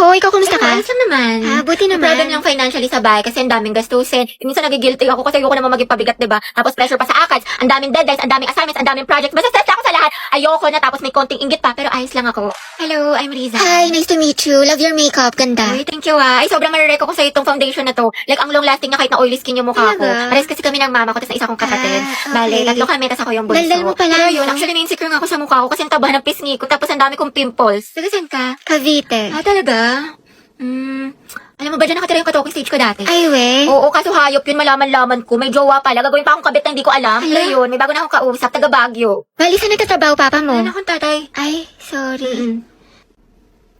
ako. Ikaw, kumusta ka? Ayos lang naman. Buti May naman. problem lang financially sa bahay kasi ang daming gastusin. Minsan nagigilty ako kasi ayoko naman maging pabigat, diba? Tapos pressure pa sa ACADS, ang daming deadlines, ang daming assignments, ang daming projects. Basta stress ako sa lahat. Ayoko na tapos may konting inggit pa pero ayos lang ako. Hello, I'm Riza. Hi, nice to meet you. Love your makeup. Ganda. Uy, thank you Ay, sobrang marereko ko sa itong foundation na to. Like, ang long lasting niya kahit na oily skin yung mukha ko. Talaga? Pares kasi kami ng mama ko, tapos na isa kong kapatid. Okay. Bale, tatlo kami, tas ako yung bunso. Daldal mo pala, Pero yun, no? actually, na-insecure nga ako sa mukha ko kasi ang taba ng pisngi ko, tapos ang dami kong pimples. Taga saan ka? Cavite. Talaga? Alam mo ba dyan nakatira yung katoking stage ko dati? Ay, we. Oo, kaso hayop yun, malaman-laman ko. May jowa pala. Gagawin pa akong kabit na hindi ko alam. Hala? Pero yun, may bago na akong kausap. Taga Baguio. Bali, saan nagtatrabaho papa mo? Ano akong tatay? Ay, sorry.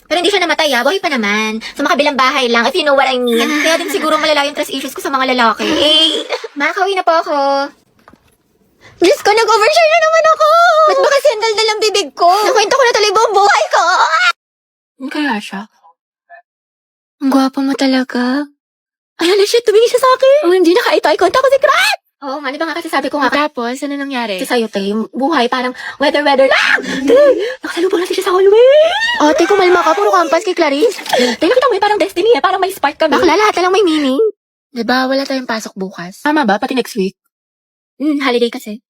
Pero hindi siya namatay, buhay pa naman. Sa makabilang bahay lang, if you know what I mean. Kaya din siguro malala yung trust issues ko sa mga lalaki. Makakauwi na po ako. Diyos ko, nag-overshare na naman ako! Ba't ba kasi ang daldal ang bibig ko? Nakwento ko na tuloy buong buhay ko! Ano kaya siya? Ang gwapo mo talaga. Ay, hala siya, tumingin siya sa akin. Oh, hindi naka-eye contact ko si Craig. Oo nga, di ba nga kasi sabi ko nga. Tapos, ano nangyari? Kasi sa'yo, te, yung buhay parang weather lang. Te, nakasalubong na siya sa hallway. Ate, kumalma ka. Puro kampas kay Clarice. Te, nakita mo parang destiny parang may spark kami. Bakla, lahat na lang may meaning. Diba, wala tayong pasok bukas? Tama ba? Pati next week? Holiday kasi.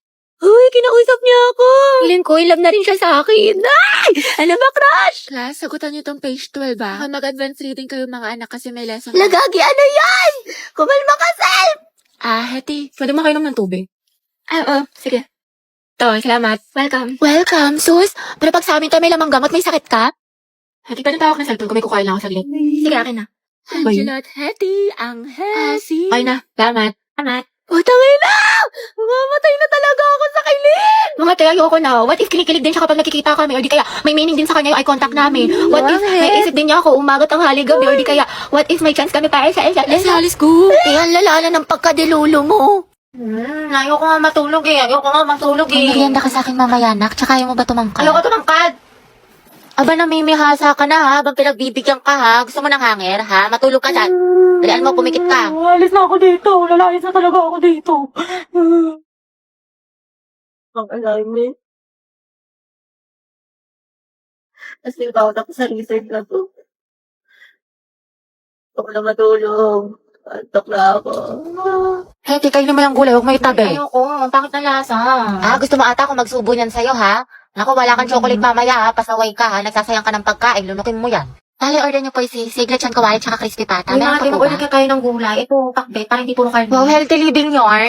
Uy, kinausap niya ako! Feeling ko, in love na rin siya sa akin. Ay! Ano ba, crush? Class, sagutan niyo tong page 12 ba? Baka mag-advance reading kayo mga anak kasi may lesson. Lagagi, ano yan? Kumalma ka, Sel! Heti. Pwede makainom ng tubig? Oo, sige. To, salamat. Welcome. Welcome, sus. Pero pag sa amin to may lamang gamot, may sakit ka? Hati, pwede tawag ng cellphone ko, may kukain lang ako sa gilid. Sige, akin na. Ba yun? Angela at Hetty, ang Hesi. Okay na. Salamat. Salamat. Tangay na! Mamatay na talaga ako sa kilig! Mga te, ayoko na. What if kinikilig din siya kapag nakikita kami? Or di kaya may meaning din sa kanya yung eye contact namin? What if may isip din niya ako umagat ang hali gabi? Or di kaya, what if may chance kami para sa isa't isa? Let's go! Ang lalala ng pagkadilulo mo. Ayoko nga matulog eh. Ayoko nga matulog eh. Merienda ka sa akin mamaya, nak. Tsaka ayaw mo ba tumangkad? Ayoko tumangkad. Aba, namimihasa ka na, ha? Habang pinagbibigyan ka, ha? Gusto mo ng hanger, ha? Matulog ka dyan. Dalian mo, pumikit ka. Alis na ako dito. Lalayas na talaga ako dito. Ang alignment. Kasi bawat ako sa research na to. Gusto ko na matulog. Antok na ako. Heti, kayo naman ang gulay. Huwag may tabi. Ayoko. Ang pangit na lasa. Gusto mo ata akong magsubo niyan sa'yo, ha? Naku, wala kang chocolate mamaya, ha? Pasaway ka, ha? Nagsasayang ka ng pagkain. Lunukin mo yan. Dali, order niyo po si Siglet Chan Kawali tsaka crispy pata. May Meron mga pa po order ba? ka kayo ng gulay. Ito, pakbet. Parang hindi puro karne. Wow, healthy living yun.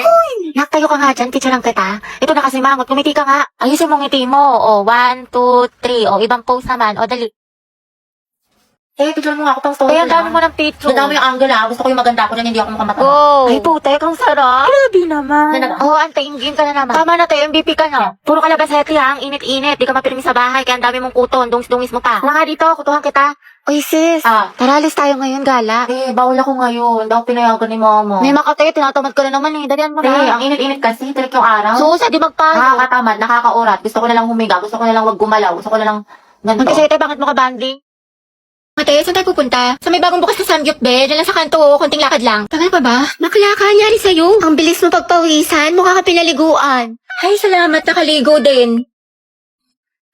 Nak, tayo ka nga dyan. Teacher lang kita. Ito na kasi mangot. Kumiti ka nga. Ayusin mong ngiti mo. O, 1, 2, 3. O, ibang pose naman. O, dali. Picture mo nga ako pang story. Kaya ang dami mo ng picture. Ang dami yung angle Gusto ko yung maganda ko na hindi ako makamata. Go. Ay, putek. Ang sarap. Grabe naman. Na- Oo, antayin game ka na naman. Tama na tayo, MVP ka na. Puro kalabas heti ha, ang init-init. Di ka mapirmi sa bahay, kaya ang dami mong kuton. Dungis-dungis mo pa. Mga dito, kutuhan kita. Oy sis, tara alis tayo ngayon, gala. Bawal ako ngayon. Daw pinayagan ni mama. May makatay, tinatamad ka na naman eh. Dalian mo na. Ang init-init kasi. Tirik yung araw. Susa, di magpayo. Nakakatamad, nakakaurat. Gusto ko na lang humiga. Gusto ko na lang wag gumalaw. Gusto ko na lang ganito. Magkasete, bakit mo ka banding? Ate, saan tayo pupunta? Sa may bagong bukas na Samgyup, be. Diyan lang sa kanto, konting lakad lang. Tagal pa ba? Bakla ka, nyari sa'yo. Ang bilis mo pagpawisan, mukha ka pinaliguan. Ay, salamat. Nakaligo din.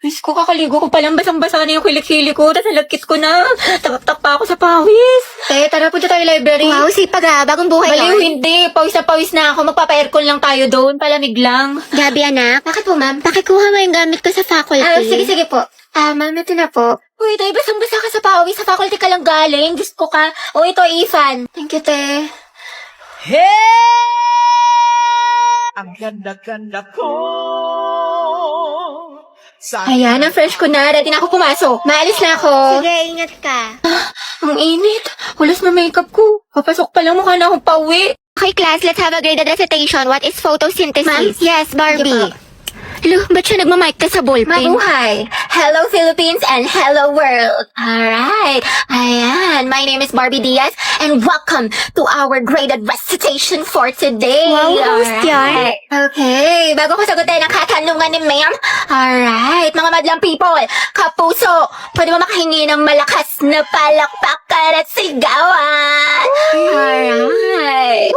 Miss ko, kakaligo ko palang basang-basa na yung kilik-kilik ko. Tapos nalagkit ko na. Takak-tak pa ako sa pawis. Tara, punta tayo library. Wow, sipag ha, bagong buhay Baliw, yun. hindi. Pawis na pawis na ako. Magpapa-aircon lang tayo doon. Palamig lang. Gabi anak. Bakit po, ma'am? Pakikuha mo yung gamit ko sa faculty. Sige po. Ma'am, ito na po. Uy, tayo basang-basa ka sa pawis. Sa faculty ka lang galing. Diyos ko ka. O, ito, Ethan. Thank you, te. Ang ganda-ganda ko. Ayan, ang fresh ko na. Ready na ako pumasok. Maalis na ako. Sige, ingat ka. Ang init. Hulas na makeup ko. Papasok pa lang mukha na akong pauwi. Okay, class, let's have a graded recitation. What is photosynthesis? Ma'am? Yes, Barbie. Sige po. Hello, ba't siya nagmamic ka sa ballpen? Mabuhay! Hello Philippines and hello world! Alright! Ayan, my name is Barbie Diaz and welcome to our graded recitation for today! Wow, host yan. Okay, bago ko sagutin ang katanungan ni ma'am, alright, mga madlang people, kapuso, pwede mo makahingi ng malakas na palakpakan at sigawan! Alright!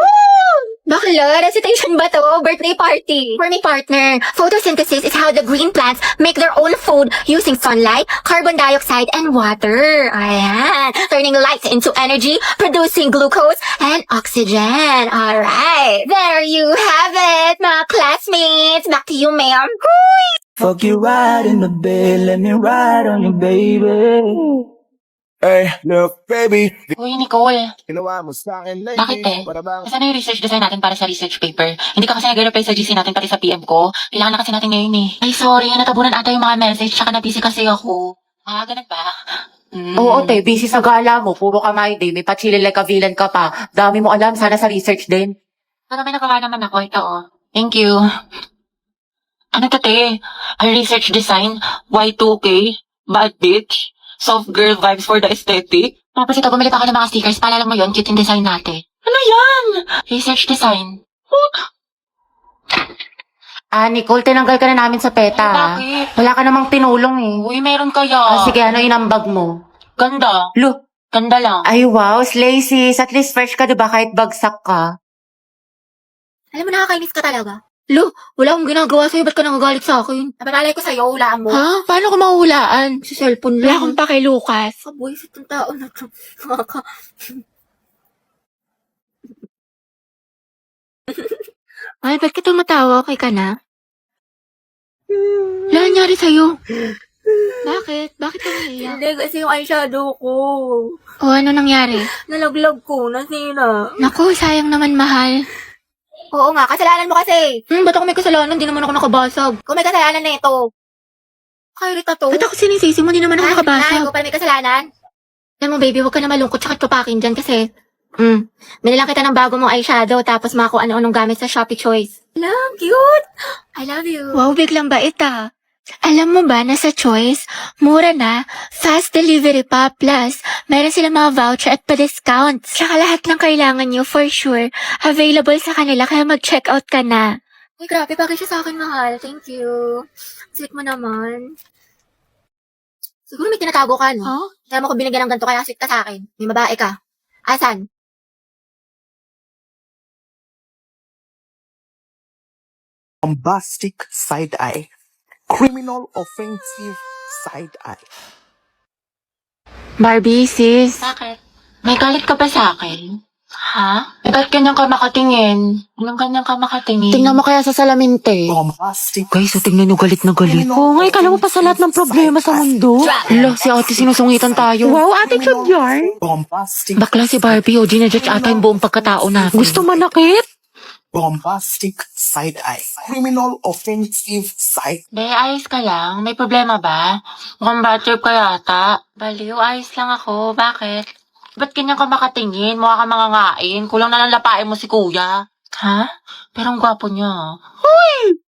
Bakla, recitation ba to? Birthday party. For my partner, photosynthesis is how the green plants make their own food using sunlight, carbon dioxide, and water. Ayan. turning light into energy, producing glucose and oxygen. Alright, there you have it, mga classmates. Back to you, ma'am. Fuck you right in the bed, let me ride on you, baby. Hey, look, baby. Uy, Nicole. Ginawa mo sa akin lately. Bakit eh? Para bang Nasaan na yung research design natin para sa research paper? Hindi ka kasi nag-reply sa GC natin pati sa PM ko. Kailangan na kasi natin ngayon eh. Ay, sorry. Natabunan ata yung mga message. Tsaka na-busy kasi ako. Ah, ganun ba? Oo, te, busy sa gala mo. Puro ka my day. May pachili like a villain ka pa. Dami mo alam. Sana sa research din. Pero may nagawa naman ako. Ito oh. Thank you. Ano to, te? A research design? Y2K? Bad bitch? Soft girl vibes for the aesthetic? Tapos ito, bumili pa ako ng mga stickers. Paalala mo yun, cute yung design natin. Ano yan? Research design. Ah, Nicole, tinanggal ka na namin sa PETA. ah. Bakit? Wala ka namang tinulong eh. Uy, meron kaya. Ah, sige, ano inambag mo? Ganda. Lo, Ganda lang. ay wow, slay sis. At least fresh ka, diba? Kahit bagsak ka. Alam mo, nakakainis ka talaga. Lo, wala akong ginagawa sa'yo. Ba't ka nagagalit sa akin? Nabalay ko sa'yo, hulaan mo. Ha? Paano ko mahulaan? Sa cellphone Wala lang. akong pake, Lucas. Kabuisit ng tao na to. Ay, ba't ka tumatawa? Okay ka na? Wala nangyari sa'yo. Bakit? Bakit ka naiiyak? Hindi, kasi yung eyeshadow ko. O ano nangyari? Nalaglag ko, nasira. Naku, sayang naman, mahal. Oo nga, kasalanan mo kasi. Ba't ako may kasalanan? Hindi naman ako nakabasag. Kung may kasalanan na ito. Kairita to. Ba't ako sinisisi mo? Hindi naman ako Ay, nakabasa. ko pala may kasalanan. Alam mo, baby, huwag ka na malungkot tsaka tupakin dyan kasi Binilang kita ng bago mong eyeshadow tapos mga kung ano-anong gamit sa Shopee Choice. Lang, cute! I love you. wow, biglang bait ah. Alam mo ba na sa Choice, mura na, fast delivery pa, plus meron sila mga voucher at pa-discounts. Tsaka lahat ng kailangan nyo, for sure, available sa kanila kaya mag-check out ka na. Uy, grabe, bagay siya sa akin, mahal. Thank you. Sweet mo naman. Siguro may tinatago ka, no? Huh? Kaya mo ko binigyan ng ganito kaya sweet ka sa akin. May babae ka. Asan? bombastic side eye. Criminal offensive side eye. Barbie, sis. Bakit? May galit ka ba sa akin? Ha? Eh, ba't ganyan ka makatingin? Anong ganyan ka makatingin? Tingnan mo kaya sa salamin, te. Bombastic. Guys, so tingnan nyo galit na galit. Oo nga, kala mo pa sa lahat ng problema sa mundo. Hala, si ate sinusungitan tayo. Wow, ate Chobyar. Bombastic. Bakla si Barbie, o ginajudge ata yung buong pagkatao natin. Gusto manakit? Bombastic side eye. Criminal offensive side. Be, ayos ka lang? May problema ba? Mukhang bad trip ka yata. Baliw, ayos lang ako. Bakit? Ba't ganyan ka makatingin? Mukha ka mangangain. Kulang na lang lapain mo si kuya. Ha? Pero ang gwapo niya.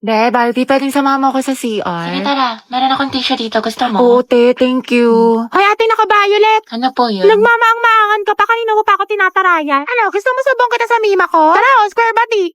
Be, Barbie, pwedeng sumama ako sa CR. Sige, tara. Meron akong tissue dito. Gusto mo? Oo, te, thank you. Ay, ate, naka-violet. Ano po yun? Nagmamaang-maangan ka pa, kanina mo pa ako tinatarayan. Ano, gusto mo sabong kita sa mima ko? Tara, square body.